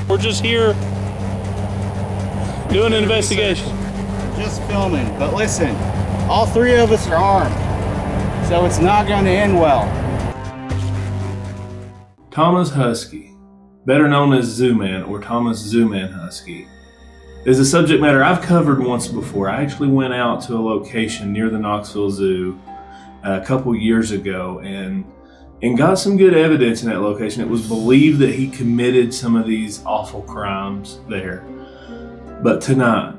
We're just here doing an investigation. Just filming. But listen, all three of us are armed, so it's not going to end well. Thomas Huskey, better known as Zoo-Man or Thomas Zoo-Man Huskey, is a subject matter I've covered once before. I actually went out to a location near the Knoxville Zoo a couple years ago and got some good evidence in that location. It was believed that he committed some of these awful crimes there. But tonight,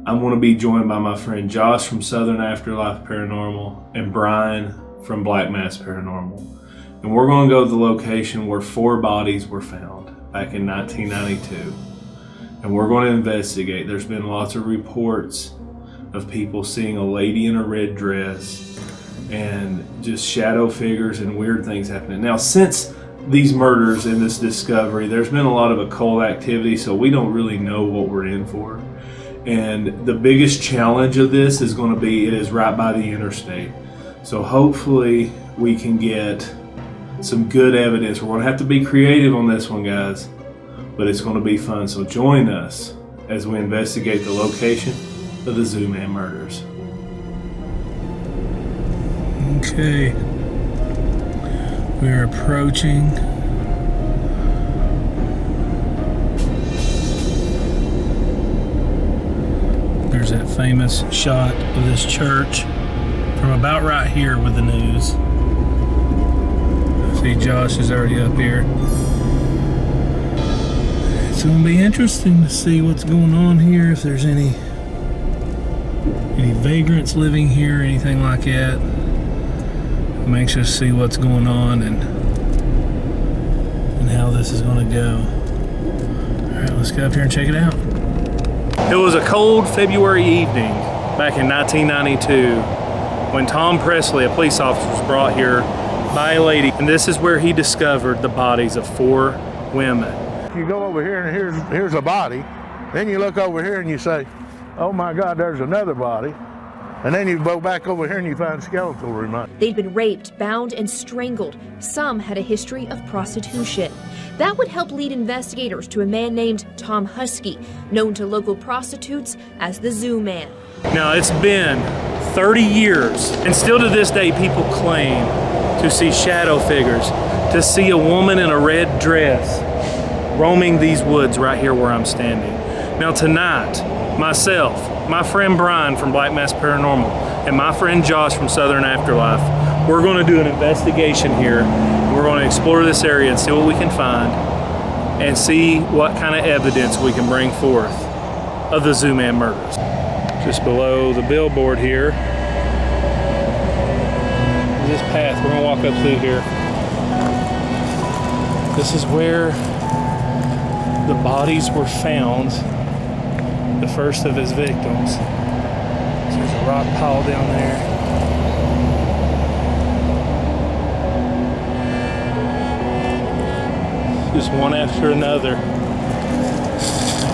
I'm going to be joined by my friend Josh from Southern Afterlife Paranormal and Brian from Black Mass Paranormal. And we're going to go to the location where 4 bodies were found back in 1992. And we're going to investigate. There's been lots of reports of people seeing a lady in a red dress and just shadow figures and weird things happening. Now, since these murders and this discovery, there's been a lot of occult activity, so we don't really know what we're in for. And the biggest challenge of this is going to be, it is right by the interstate. So hopefully we can get some good evidence. We're going to have to be creative on this one, guys, but it's going to be fun. So join us as we investigate the location of the Zoo-Man murders. Okay, we're approaching there's that famous shot of this church from about right here with the news. See, Josh is already up here. It's going to be interesting to see what's going on here, if there's any vagrants living here or anything like that. I'm anxious to see what's going on and how this is going to go. All right, let's go up here and check it out. It was a cold February evening back in 1992 when Tom Presley, a police officer, was brought here by a lady, and this is where he discovered the bodies of 4 women. You go over here and here's a body, then you look over here and you say, oh my God, there's another body. And then you go back over here and you find skeletal remains. They'd been raped, bound, and strangled. Some had a history of prostitution. That would help lead investigators to a man named Tom Huskey, known to local prostitutes as the Zoo-Man. Now, it's been 30 years, and still to this day, people claim to see shadow figures, to see a woman in a red dress roaming these woods right here where I'm standing. Now, tonight, myself, my friend Brian from Black Mass Paranormal, and my friend Josh from Southern Afterlife, we're going to do an investigation here. We're going to explore this area and see what we can find and see what kind of evidence we can bring forth of the Zoo-Man murders. Just below the billboard here, this path, we're going to walk up through here. This is where the bodies were found, the first of his victims. So there's a rock pile down there. Just one after another,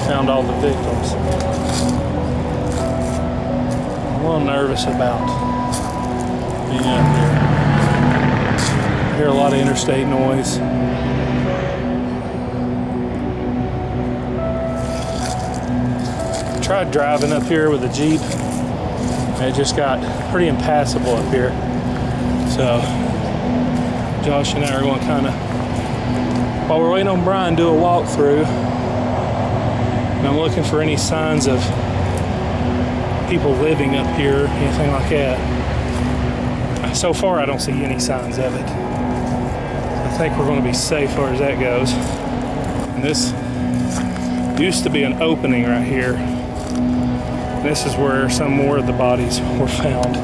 found all the victims. I'm a little nervous about being out there. I hear a lot of interstate noise. Tried driving up here with a Jeep, and it just got pretty impassable up here. So Josh and I are going to kind of, while we're waiting on Brian, do a walkthrough. And I'm looking for any signs of people living up here, anything like that. So far, I don't see any signs of it. I think we're going to be safe as far as that goes. And this used to be an opening right here. This is where some more of the bodies were found.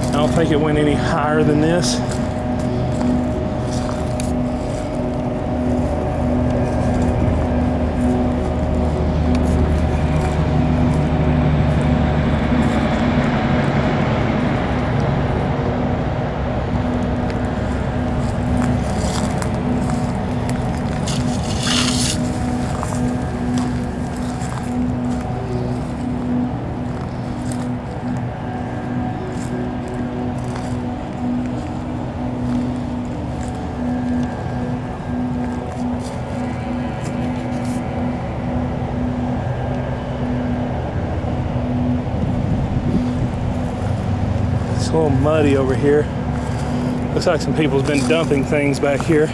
I don't think it went any higher than this. a little muddy over here. Looks like some people's been dumping things back here.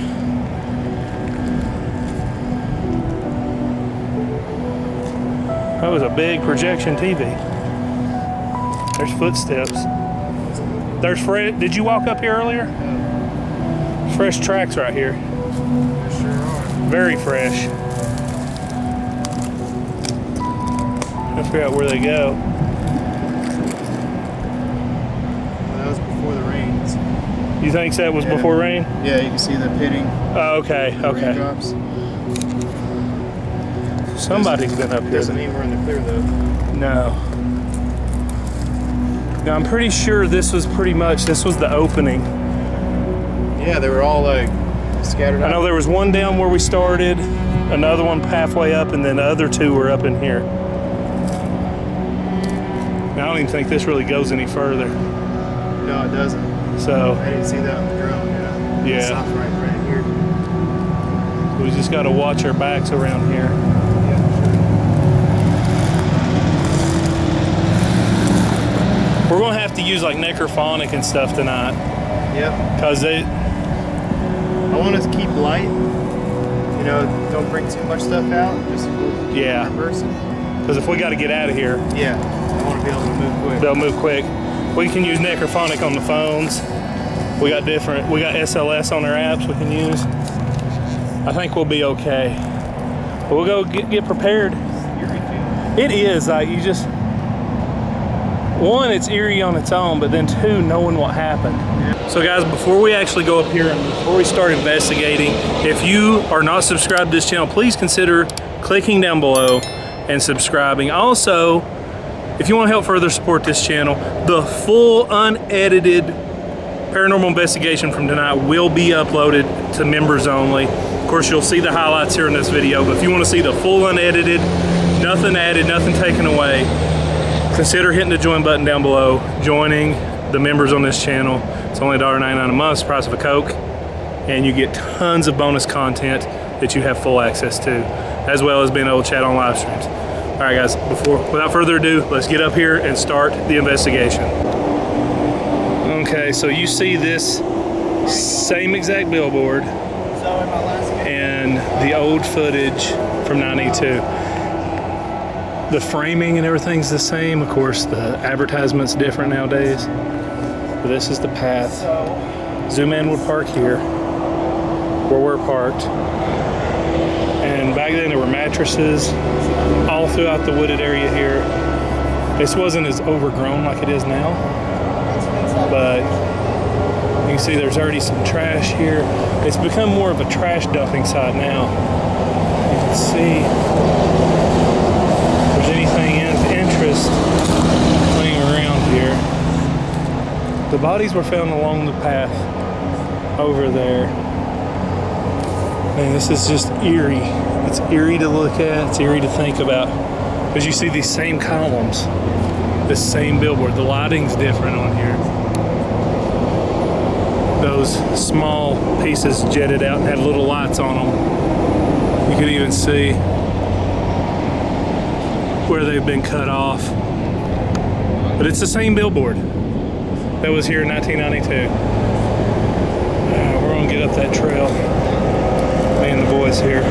That was a big projection TV. There's footsteps. There's fresh. Did you walk up here earlier? Fresh tracks right here. There sure are. Very fresh. Let's figure out where they go. Well, that was before the rains. You think that was Yeah. before rain? Yeah, you can see the pitting. Oh, okay, okay. Raindrops. Somebody's been up here. Doesn't mean we're in the clear though. No. Now I'm pretty sure this was the opening. Yeah, they were all like scattered I out. know there was one down where we started, another one halfway up, and then the other two were up in here. Now, I don't even think this really goes any further. No, it doesn't. So I didn't see that on the drone. Yeah. It stops right here. we just got to watch our backs around here. We're gonna have to use like necrophonic and stuff tonight, Yep. cause I want us to keep light. You know, don't bring too much stuff out. Just Yeah. per person. Cause if we got to get out of here, Yeah. I want to be able to move quick. they'll move quick. We can use necrophonic on the phones. We got SLS on our apps we can use. I think we'll be okay. But we'll go get prepared. It is like you just. One, it's eerie on its own, but then two, knowing what happened. So guys, before we actually go up here and before we start investigating, if you are not subscribed to this channel, please consider clicking down below and subscribing. Also, if you want to help further support this channel, the full unedited paranormal investigation from tonight will be uploaded to members only. Of course, you'll see the highlights here in this video, but if you want to see the full unedited, nothing added, nothing taken away, consider hitting the join button down below, joining the members on this channel. It's only $1.99 a month, it's the price of a Coke, and you get tons of bonus content that you have full access to, as well as being able to chat on live streams. All right, guys, without further ado, let's get up here and start the investigation. Okay, so you see this same exact billboard and the old footage from 92. The framing and everything's the same. Of course, the advertisement's different nowadays. But this is the path. Zoo-Man would park here, where we're parked. And back then there were mattresses all throughout the wooded area here. This wasn't as overgrown like it is now, but you can see there's already some trash here. It's become more of a trash dumping site now. You can see if there's anything of interest laying around here. The bodies were found along the path over there. Man, this is just eerie. It's eerie to look at, it's eerie to think about. Because you see these same columns, this same billboard. The lighting's different on here. Those small pieces jetted out and had little lights on them. You can even see where they've been cut off. But it's the same billboard that was here in 1992. We're gonna get up that trail. Me and the boys here.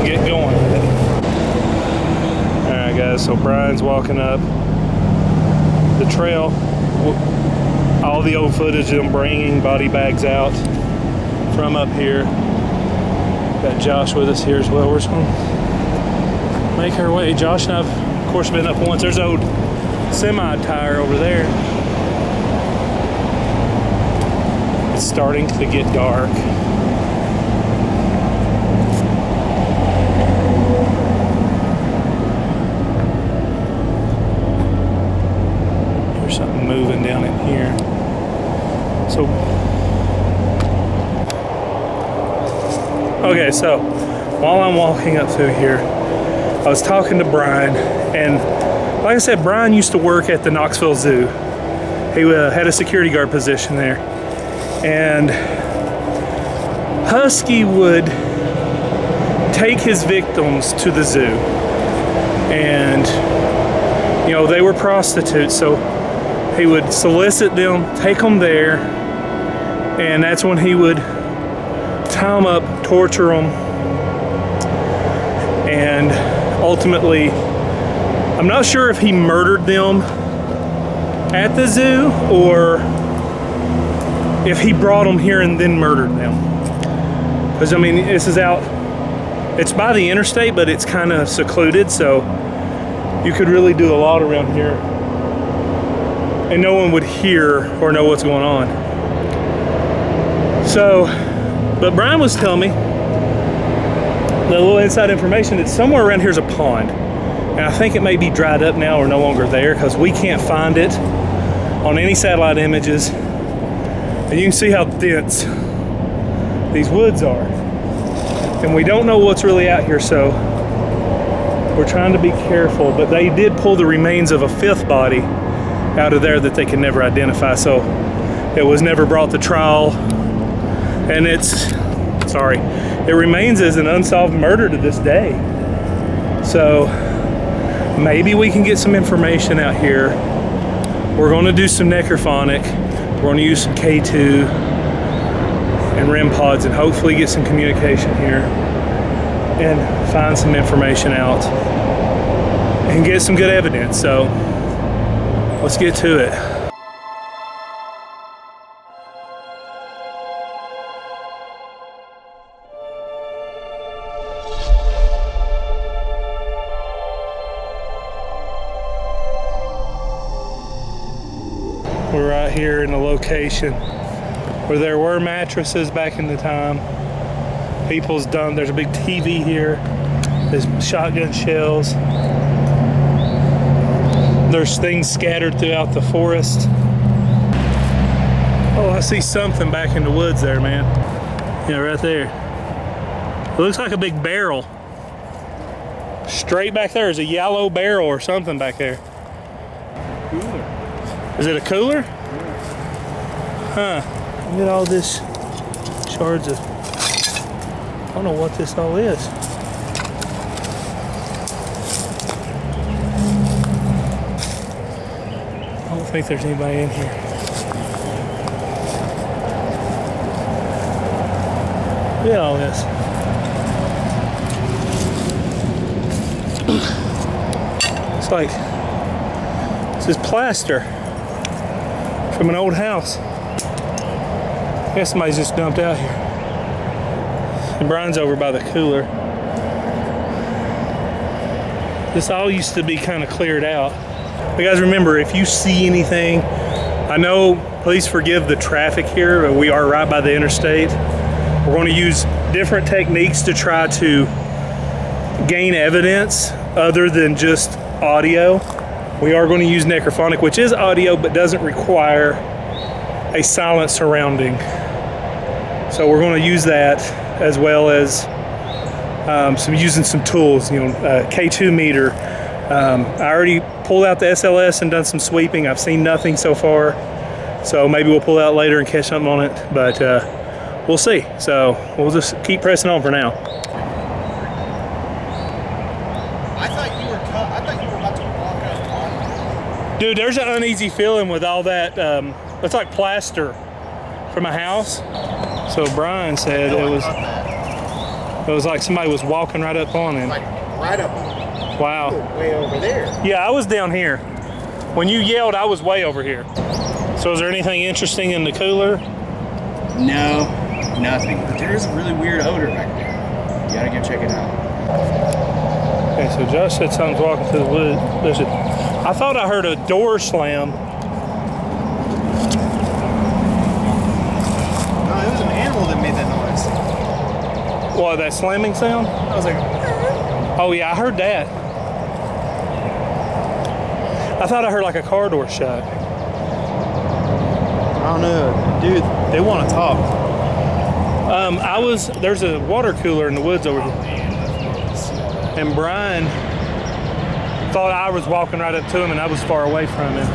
Get going. Alright guys, so Brian's walking up the trail. All the old footage of them bringing body bags out from up here. Got Josh with us here as well. We're just gonna make our way. Josh and I've, of course, been up once. There's an old semi-tire over there. It's starting to get dark. There's something moving down in here. So, okay, so while I'm walking up through here, I was talking to Brian, and like I said, Brian used to work at the Knoxville Zoo. He had a security guard position there, and Husky would take his victims to the zoo, and you know, they were prostitutes, so he would solicit them, take them there, and that's when he would tie them up, torture them, and ultimately, I'm not sure if he murdered them at the zoo or if he brought them here and then murdered them. Because I mean, this is out, it's by the interstate, but it's kind of secluded, so you could really do a lot around here and no one would hear or know what's going on. So, but Brian was telling me the little inside information that somewhere around here is a pond. And I think it may be dried up now or no longer there because we can't find it on any satellite images. And you can see how dense these woods are. And we don't know what's really out here, so we're trying to be careful. But they did pull the remains of a fifth body out of there that they can never identify. So it was never brought to trial. And it remains as an unsolved murder to this day. So maybe we can get some information out here. We're going to do some necrophonic. We're going to use some K2 and REM pods and hopefully get some communication here and find some information out and get some good evidence. So let's get to it. We're right here in the location where there were mattresses back in the time. People's done, there's a big TV here. There's shotgun shells. There's things scattered throughout the forest. Oh, I see something back in the woods there, man. Yeah, right there. It looks like a big barrel. Straight back there is a yellow barrel or something back there. Cooler. Is it a cooler? Huh. Look at all this shards of, I don't know what this all is. I don't think there's anybody in here. Look at all this. It's like, this is plaster from an old house. I guess somebody's just dumped out here. And Brian's over by the cooler. This all used to be kind of cleared out. But guys, remember, if you see anything, I know, please forgive the traffic here, but we are right by the interstate. We're going to use different techniques to try to gain evidence other than just audio. We are going to use necrophonic, which is audio, but doesn't require a silent surrounding. So we're going to use that as well as using some tools, K2 meter. I already pulled out the SLS and done some sweeping. I've seen nothing so far. So maybe we'll pull out later and catch something on it, but we'll see. So we'll just keep pressing on for now. I thought you were about to walk up on it. Dude, there's an uneasy feeling with all that. It's like plaster from a house. So Brian said it was like somebody was walking right up on him. Like right up on it. Wow. Way over there. Yeah, I was down here. When you yelled, I was way over here. So is there anything interesting in the cooler? No, nothing. But there's a really weird odor back there. You gotta go check it out. Okay, so Josh said something's walking through the woods. I thought I heard a door slam. No, it was an animal that made that noise. What, that slamming sound? I was like, Oh yeah, I heard that. I thought I heard like a car door shut. I don't know. Dude, they want to talk. There's a water cooler in the woods over here. And Brian thought I was walking right up to him and I was far away from him.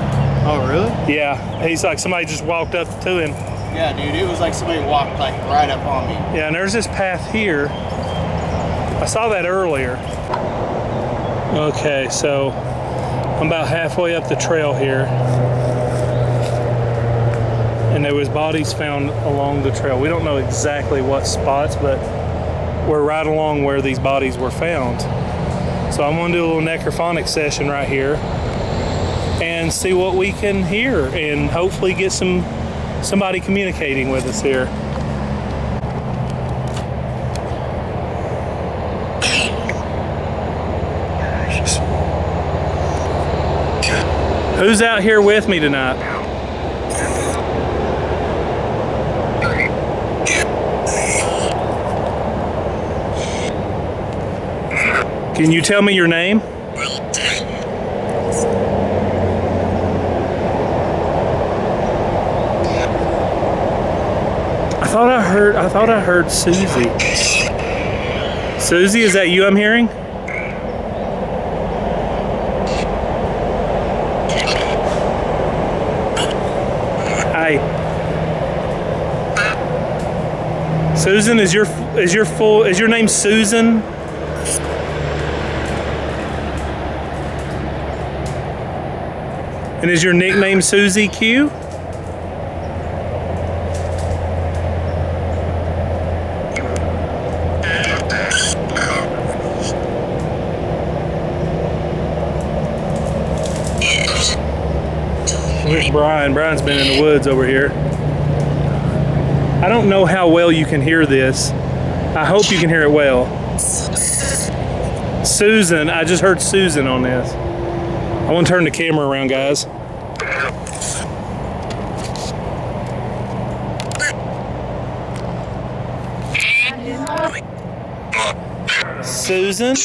Oh, really? Yeah, he's like somebody just walked up to him. Yeah, dude, it was like somebody walked like right up on me. Yeah, and there's this path here. I saw that earlier. Okay, so I'm about halfway up the trail here. and there was bodies found along the trail. We don't know exactly what spots, but we're right along where these bodies were found. So I'm gonna do a little necrophonic session right here and see what we can hear, and hopefully get somebody communicating with us here. Who's out here with me tonight? Can you tell me your name? I thought I heard Susie. Susie, is that you I'm hearing? Hi. Susan, is your name Susan? And is your nickname Susie Q? Here's Brian. Brian's been in the woods over here. I don't know how well you can hear this. I hope you can hear it well. Susan, I just heard Susan on this. I want to turn the camera around, guys. Susan?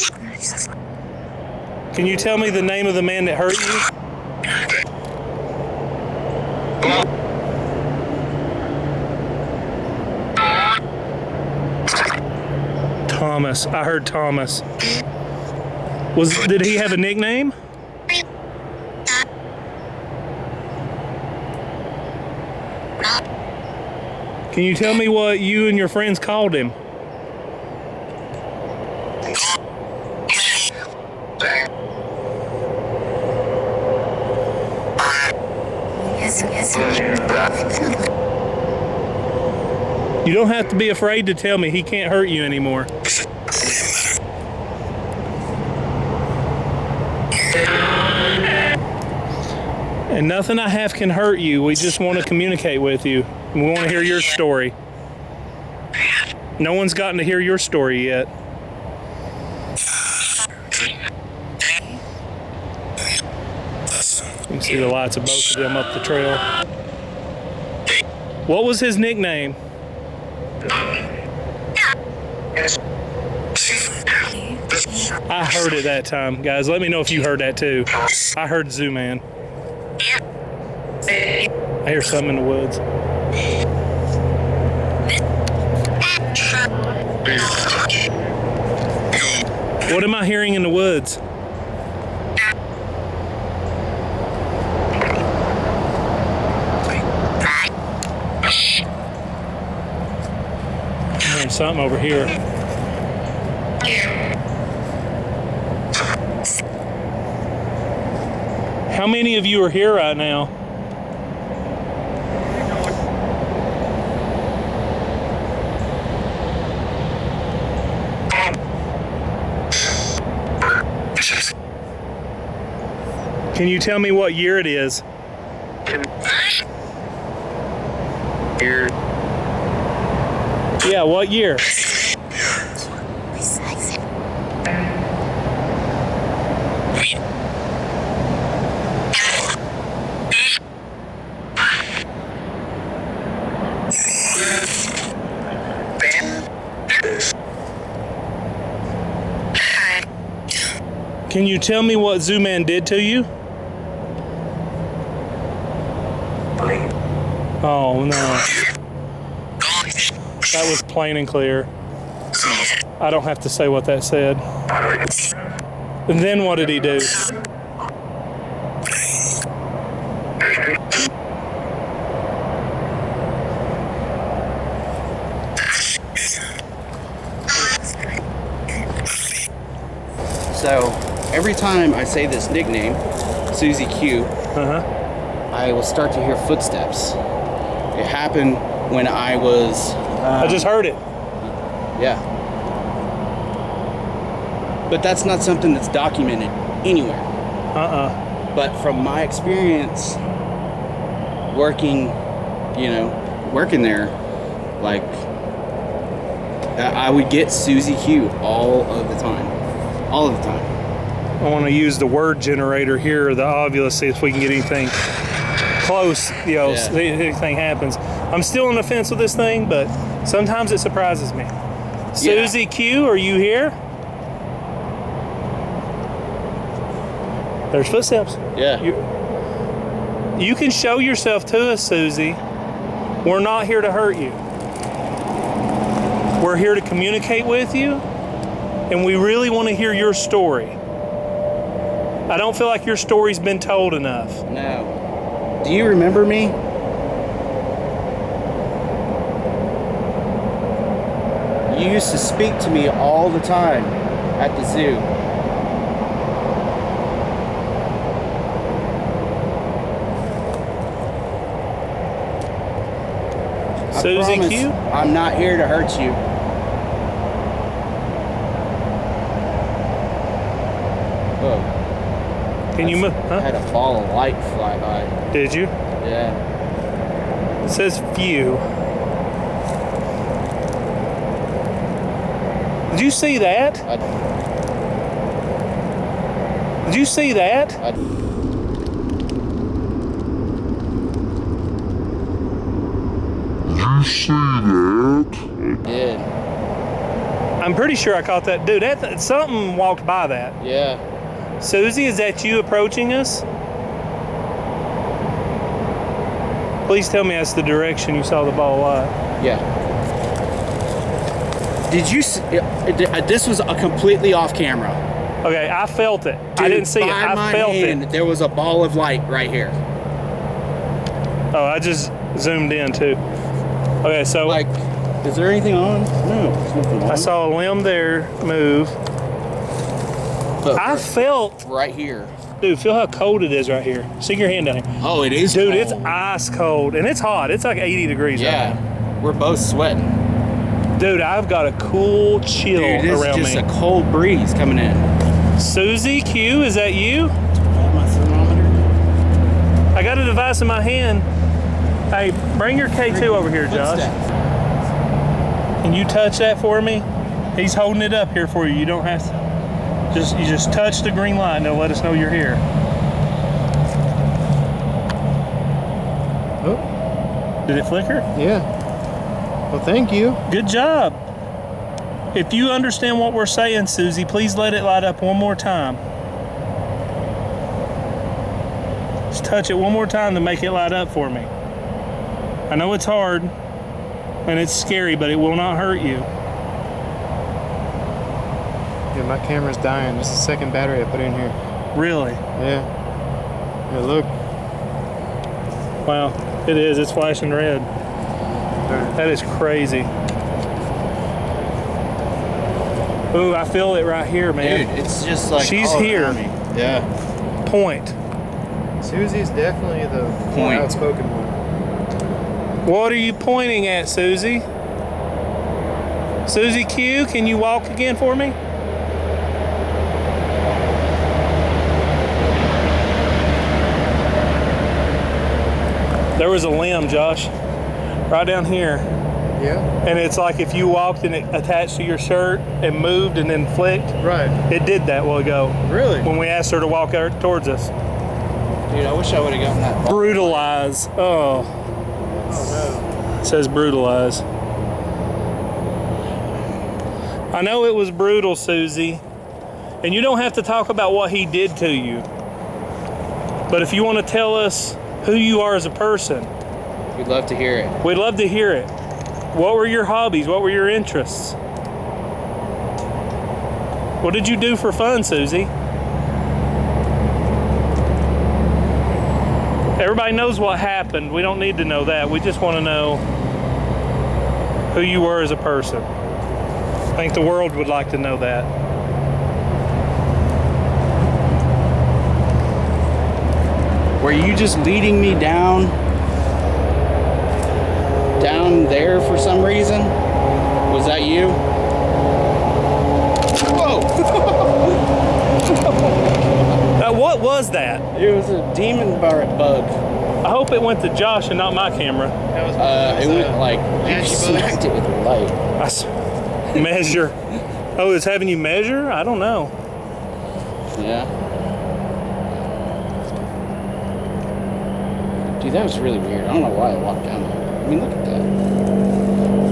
Can you tell me the name of the man that hurt you? Thomas. I heard Thomas. Did he have a nickname? Can you tell me what you and your friends called him? You don't have to be afraid to tell me. He can't hurt you anymore. And nothing I have can hurt you. We just want to communicate with you. We want to hear your story. No one's gotten to hear your story yet. You can see the lights of both of them up the trail. What was his nickname? I heard it that time. Guys, let me know if you heard that too. I heard Zoo-Man. I hear something in the woods. What am I hearing in the woods? I'm hearing something over here. How many of you are here right now? Can you tell me what year it is? Yeah, what year? Can you tell me what Zoo-Man did to you? Oh no. That was plain and clear. I don't have to say what that said. And then what did he do? So every time I say this nickname, Susie Q, I will start to hear footsteps. It happened when I was... I just heard it. Yeah. But that's not something that's documented anywhere. But from my experience working, working there, like, I would get Susie Q all of the time. All of the time. I want to use the word generator here, or the ovulus, see if we can get anything close, see if anything happens. I'm still on the fence with this thing, but sometimes it surprises me. Susie Q, are you here? There's footsteps. Yeah. You can show yourself to us, Susie. We're not here to hurt you. We're here to communicate with you, and we really want to hear your story. I don't feel like your story's been told enough. No. Do you remember me? You used to speak to me all the time at the zoo. Susie Q? I'm not here to hurt you. Whoa. Can you move? I had a ball of light fly by. Did you? Yeah. It says few. Did you see that? Did you see that? You see that? I did. I'm pretty sure I caught that. Dude, something walked by that. Yeah. Susie, is that you approaching us? Please tell me that's the direction you saw the ball light. Yeah. Did you see, this was a completely off camera. Okay, I felt it. Dude, I didn't see it. by I my felt hand, it. There was a ball of light right here. Oh, I just zoomed in too. Okay, so Like, is there anything on? No, there's nothing on. I saw a limb there move. But I felt, right here. dude, feel how cold it is right here. Stick your hand down here. Oh, it is Dude, cold. it's ice cold, and it's hot. It's like 80 degrees right Yeah. We're both sweating. now. Dude, I've got a cool chill Dude, it's around just me. a cold breeze coming in. Susie Q, is that you? My thermometer. I got a device in my hand. Hey, bring your K2 over here, Josh. Footsteps. Can you touch that for me? He's holding it up here for you. You don't have to. You just touch the green light and it'll let us know you're here. Oh, Did it flicker? yeah. Well, thank you. Good job. If you understand what we're saying, Susie, please let it light up one more time. Just touch it one more time to make it light up for me. I know it's hard and it's scary, but it will not hurt you. Yeah, my camera's dying. This is the second battery I put in here. Really? Yeah. Yeah, look. Wow, it is. It's flashing red. That is crazy. Ooh, I feel it right here, man. Dude, it's just like She's all here. around me. Yeah. Point. Susie's definitely the more Point. outspoken one. What are you pointing at, Susie? Susie Q, can you walk again for me? There was a limb, Josh, right down here. Yeah? And it's like if you walked and it attached to your shirt and moved and then flicked. Right. It did that a while ago Really? when we asked her to walk out towards us. Dude, I wish I would have gotten that ball. Brutalize. Oh, Oh, it says brutalize. I know it was brutal, Susie. And you don't have to talk about what he did to you. But if you want to tell us who you are as a person, We'd love to hear it. we'd love to hear it. What were your hobbies? What were your interests? What did you do for fun, Susie? Everybody knows what happened. We don't need to know that. We just want to know who you were as a person. I think the world would like to know that. Were you just leading me down down there for some reason. Was that you? Whoa! What was that? It was a demon bug. I hope it went to Josh and not my camera. It went like you smacked it with a light. Measure. Oh, it's having you measure? I don't know. Yeah. Dude, that was really weird. I don't know why I walked down there. I mean, look at that.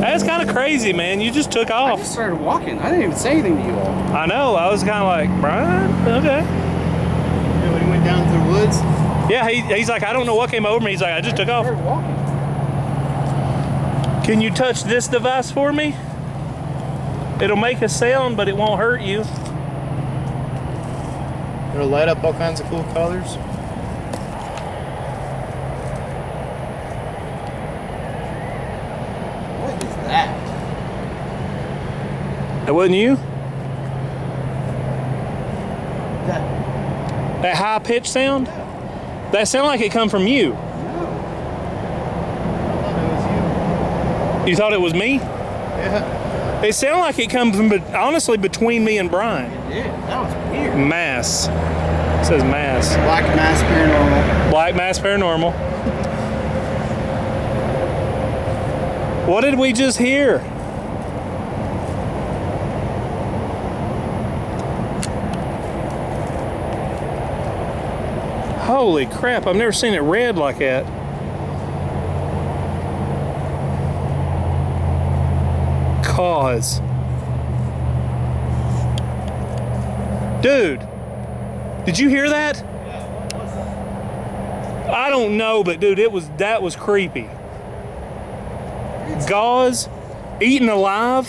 That's kind of crazy, man. You just took I off. just started walking. I didn't even say anything to you all. I know. I was kind of like, Brian, okay. Yeah, when he went down to the woods. Yeah, he's like, I don't know what came over me. He's like, I just took I off. started walking. Can you touch this device for me? It'll make a sound, but it won't hurt you. It'll light up all kinds of cool colors. What is that? That wasn't you? That That high-pitched sound? That sounded like it come from you. You thought it was me? Yeah. It sounded like it come from, honestly, between me and Brian. it did. That was weird. Mass. It says mass. Black Mass Paranormal. Black Mass Paranormal. What did we just hear? Holy crap, I've never seen it red like that. Cause. Dude, did you hear that? I don't know, but dude, that was creepy. Gauze, eaten alive.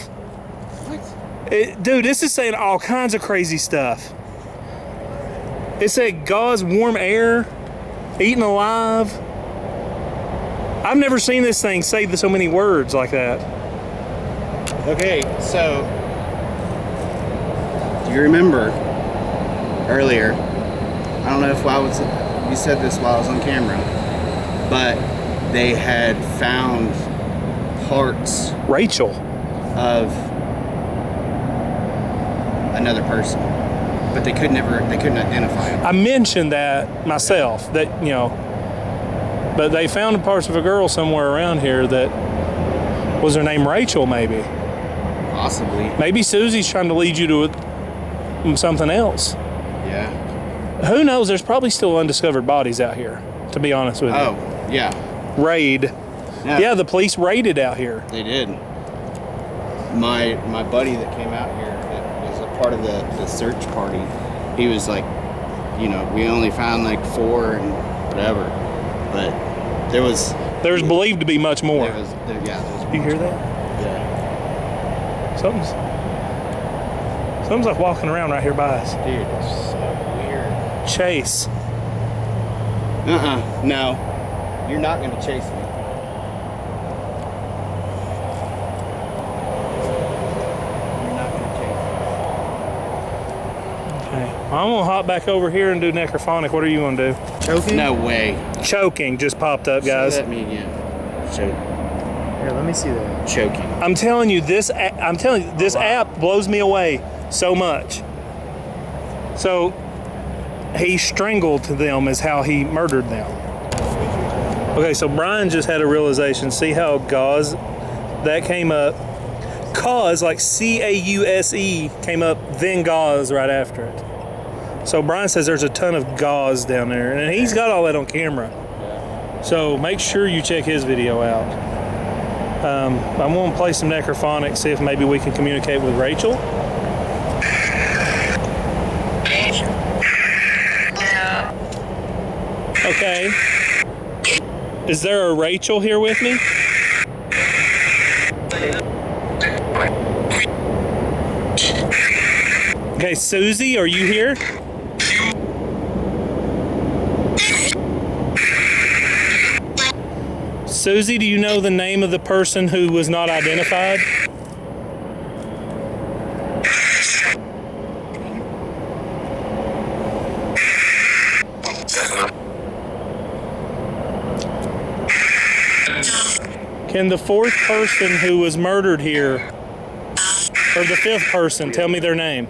Dude, this is saying all kinds of crazy stuff. It said gauze, warm air, eaten alive. I've never seen this thing say so many words like that. Okay, so do you remember earlier? I don't know if you said this while I was on camera, but they had found parts Rachel. of another person, but they couldn't identify him. I mentioned that myself, that, but they found parts of a girl somewhere around here that was her name Rachel, maybe. Possibly. Maybe Susie's trying to lead you to something else. Yeah. Who knows? There's probably still undiscovered bodies out here, to be honest with you. Oh, yeah. Raid. Yeah, the police raided out here. They did. My buddy that came out here, that was a part of the search party, he was like, we only found like 4 and whatever, but there was believed to be much more. There was. You hear that? Yeah. Something's like walking around right here by us. Dude, it's so weird. Chase. No. You're not gonna chase me. You're not gonna chase Okay. I'm gonna hop back over here and do necrophonic. What are you gonna do? Choking? me. No way. Choking just popped up, guys. Say that me again. Here, let me see that. Choking. I'm telling you, this app blows me away so much. So he strangled them is how he murdered them. Okay, so Brian just had a realization. See how gauze that came up? Cause, like C-A-U-S-E, came up, then gauze right after it. So Brian says there's a ton of gauze down there, and he's got all that on camera. So make sure you check his video out. I'm going to play some necrophonic, see if maybe we can communicate with Rachel. Okay. Is there a Rachel here with me? Okay, Susie, are you here? Susie, do you know the name of the person who was not identified? Can the fourth person who was murdered here, or the fifth person, tell me their name?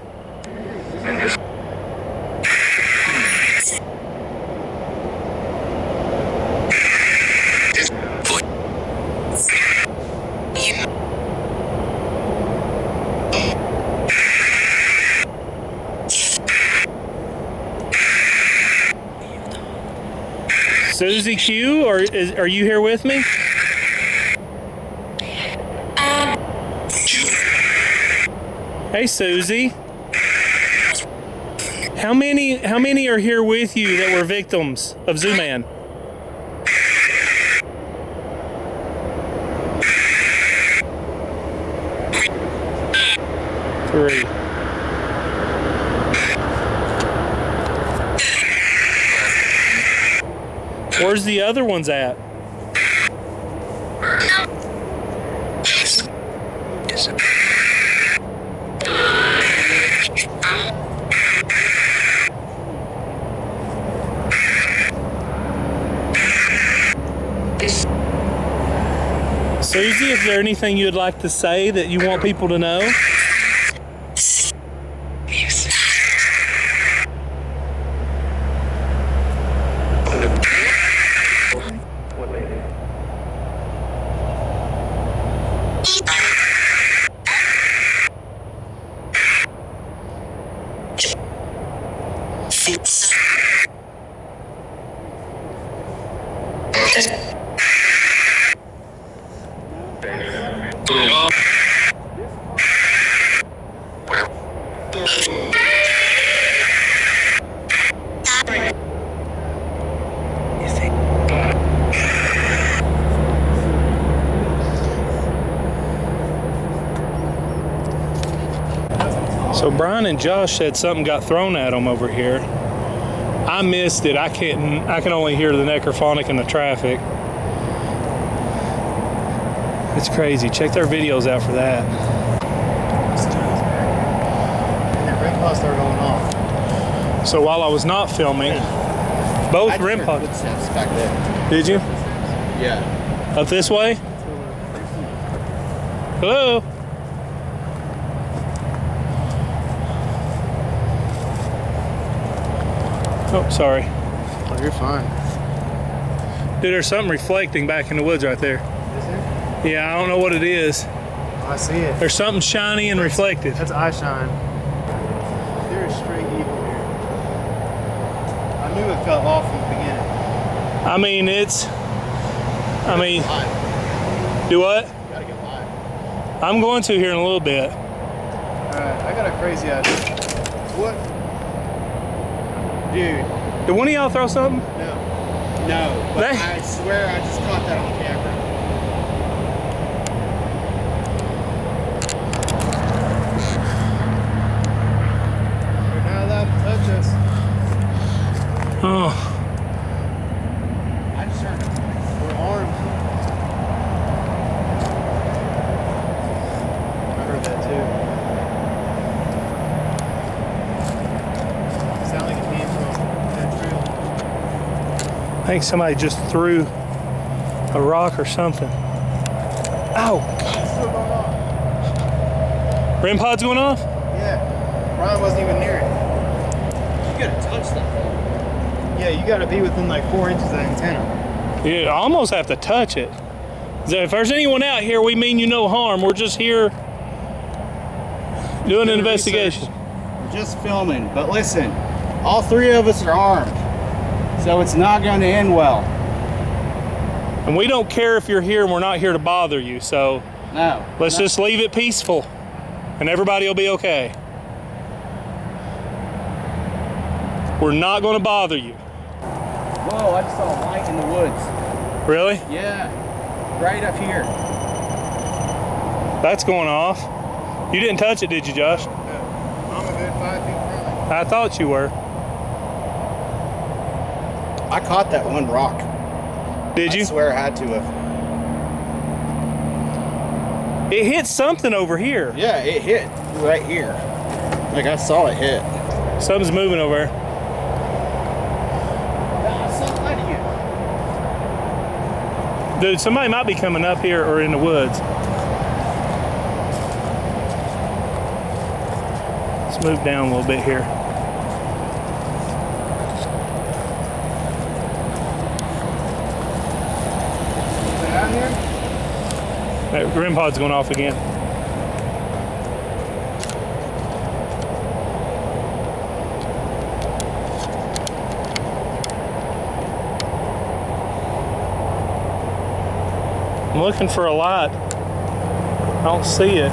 Susie Q, or are you here with me? Hey, Susie. How many are here with you that were victims of Zoo-Man? Three. Where's the other ones at? Susie, is there anything you'd like to say that you want people to know? So Brian and Josh said something got thrown at them over here. I missed it. I can only hear the necrophonic and the traffic. It's crazy. Check their videos out for that. And then red pods started going off. So while I was not filming, both REM pods. Footsteps back there. Did you? Yeah. Up this way? Hello? Oh, sorry. Oh, you're fine. Dude, there's something reflecting back in the woods right there. Is there? Yeah, I don't know what it is. Oh, I see it. There's something shiny and reflective. That's eye shine. There is straight evil here. I knew it felt off from the beginning. I mean, do what? You gotta get live. I'm going to here in a little bit. Alright, I got a crazy idea. What? Dude. Did one of y'all throw something? No, but I swear I just caught that on camera. You're not allowed to touch us. Oh, I just heard it. We're armed. I heard that too. Sound like it came from that trail. I think somebody just threw a rock or something. Ow! It's still going off. REM pod's going off? Yeah. Brian wasn't even near it. You gotta touch that thing. Yeah, you gotta be within like 4 inches of the antenna. Yeah, I almost have to touch it. So if there's anyone out here, we mean you no harm. We're just here doing an investigation. We're just filming, but listen, all three of us are armed, so it's not gonna end well. And we don't care if you're here and we're not here to bother you, so No. let's just leave it peaceful and everybody will be okay. We're not going to bother you. Whoa, I just saw a light in the woods. Really? Yeah, right up here. That's going off. You didn't touch it, did you, Josh? I'm a good 5 feet from it. I thought you were. I caught that one rock. Did you? I swear I had to have. It hit something over here. Yeah, it hit right here. Like I saw it hit. Something's moving over there. Dude, somebody might be coming up here or in the woods. Let's move down a little bit here. Is it out here? That REM pod's going off again. I'm looking for a light. I don't see it.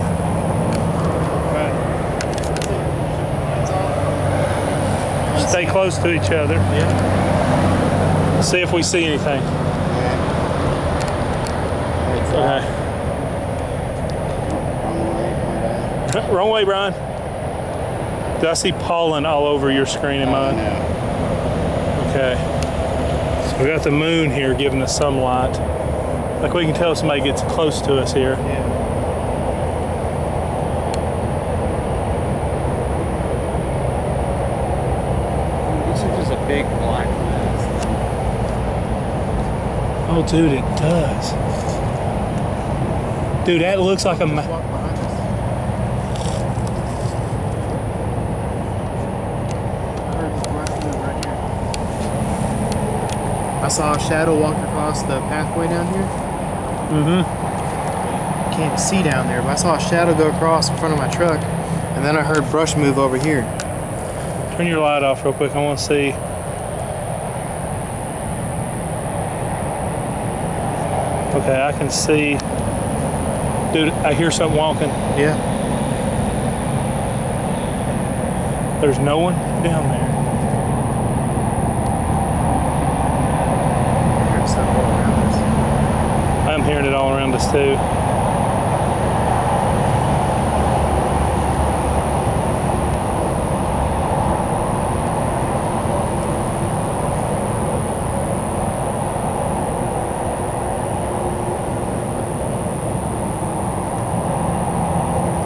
Right. That's all. Stay close to each other. Yeah. See if we see anything. Okay. Wrong way, Brian. Do I see pollen all over your screen and mine? Okay. So we got the moon here giving us some light. Like we can tell if somebody gets close to us here. Yeah. This is just a big black mass. Oh, dude, it does. Dude, that looks like a. Walk behind us. I heard this black move right here. I saw a shadow walk across the pathway down here. Mm-hmm. Can't see down there, but I saw a shadow go across in front of my truck, and then I heard brush move over here. Turn your light off real quick. I want to see. Okay, I can see. Dude, I hear something walking. Yeah. There's no one down there. I heard stuff all around us. I'm hearing it all around us too.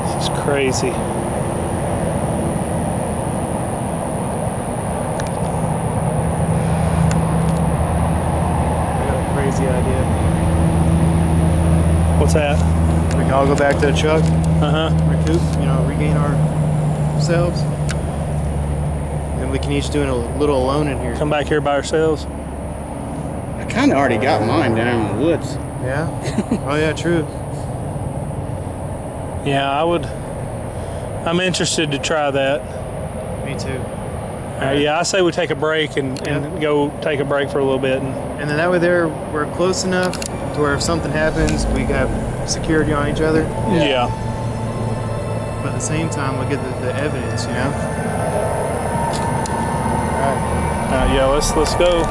This is crazy. I got a crazy idea. What's that? We can all go back to the truck, Uh-huh. recoup, regain ourselves. Then we can each do it a little alone in here. Come back here by ourselves. I kind of already got mine down in the woods. Yeah? Oh, yeah, true. Yeah, I'm interested to try that. Me too. Yeah, I say we take a break and go take a break for a little bit. And then that way we're close enough to where if something happens, we have security on each other. Yeah. But at the same time, we'll get the evidence, Yeah, let's go.